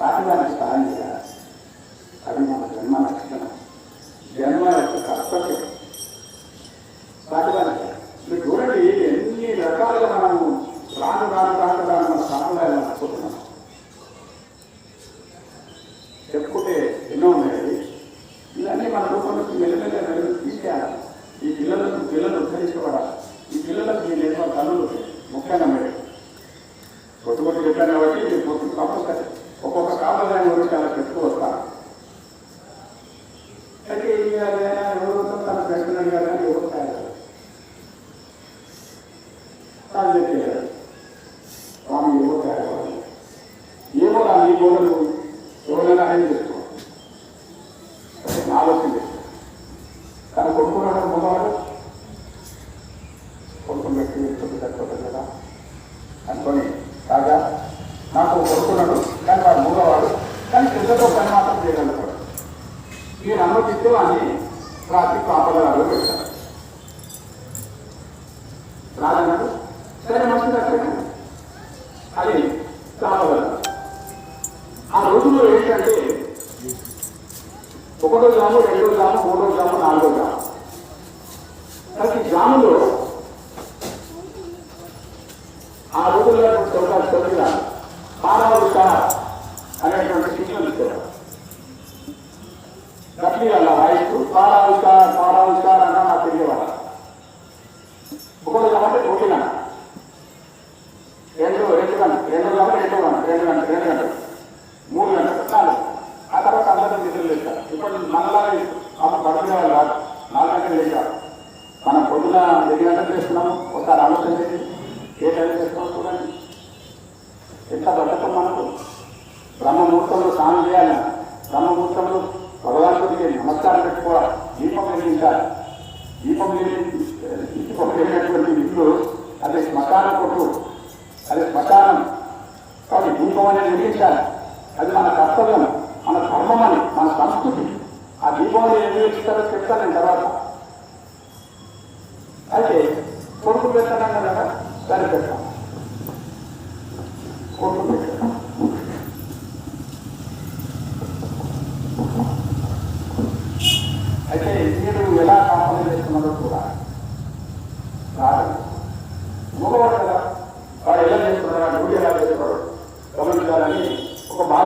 సాటివారికి సాయం చేయాలి. అది మన జన్మ లక్షణం, జన్మ యొక్క కర్తవ్యం. సాటివారికి మీరు చూడండి, ఎన్ని రకాలుగా మనము రాను మన సాంప్రదాయాలు నడుపుతున్నాం. చెప్పుకుంటే ఎన్నో ఉన్నాయి. ఇవన్నీ మన రూపంలో మెల్లమెల్ల తీసేయాలి. ఈ పిల్లలు ఉద్ధరించబడాలి. ఈ పిల్లలకు ఈ నిర్మాణ తల్లులు ముఖ్యంగా మీరు కొట్టుకొట్టి చెప్పాను కాబట్టి కంపల్సరీ ఒక్కొక్క కాంప్రదాయం గురించి అలా చెప్తూ వస్తాను. అయితే ఏం చేయాలి, ఎవరు తన ప్రశ్నలు కానీ ఎవరు తయారు చెప్పారు. స్వామి ఎవరు తయారవ్వాలి, ఏమో ఈ గోడలు ఎవరైనా అరేంజ్ చేసుకోవాలి, ఆలోచన చేస్తారు. తను కొనుక్కున్నాడు మగవాడు కొనుక్కుని పెట్టి సరిపోతుంది కదా అనుకొని, కాగా నాకు కొనుక్కున్నాడు కానీ వాడు మూగవాడు, కానీ పిల్లలతో పని మాత్రం చేయగలుగుతాడు. మీరు అనుమతిస్తే అని రాత్రి కాపలాలు పెడతారు. రాజన్నాడు, సరే మంచిది అక్కడ అది కాపలాలు. ఆ రోజుల్లో ఏంటంటే 1వ గ్రాము, 2వ గ్రాము, 3వ గ్రాము, 4వ గ్రాము, ప్రతి గ్రాములో ఆ రోజుల్లో తొమ్మిదిగా పారావిక అనేటువంటి శిక్షణ ఇచ్చారు. గట్టిగా రాయిస్తూ పారావిక అన్న నాకు తెలియవాడు. 1వ గ్రాము అంటే 1 గంట, 2 గంటలు, 3 గంటలు, 4. ఆ తర్వాత అందరూ నిధులు లేచారు. ఇప్పుడు మనలా అప్పుడు పడుకునే వాళ్ళు కాదు, 4 గంటలు లేచారు. మనం పొద్దున 8 గంటలు చేస్తున్నాము. ఒకసారి ఆలోచన చేసి ఏ టైం చేస్తున్నాం చూడండి. ఎంత బతకం మనకు. బ్రహ్మముహూర్తంలో స్నానం చేయాలి, బ్రహ్మముహూర్తంలో భగవంతుడికి నమస్కారం పెట్టుకోవాలి, దీపం వెలిగించాలి. దీపం వెలిగినటువంటి ఇల్లు అది శ్మశాన కొట్టు, అది శ్మశానం. కాబట్టి దీపం అనేది వెలిగించాలి. అది మన కర్తవ్యం, మన ధర్మం అని, మన సంస్కృతి. ఆ దీపంలో ఏం వెలిగిస్తారో చెప్తాను నేను తర్వాత. అయితే కొడుకు పెట్టాను కదా, సరే పెట్టాం. కొడుకు పెట్టాను. అయితే మీరు ఎలా కాంప్రమైజ్ చేస్తున్నారో చూడాలి.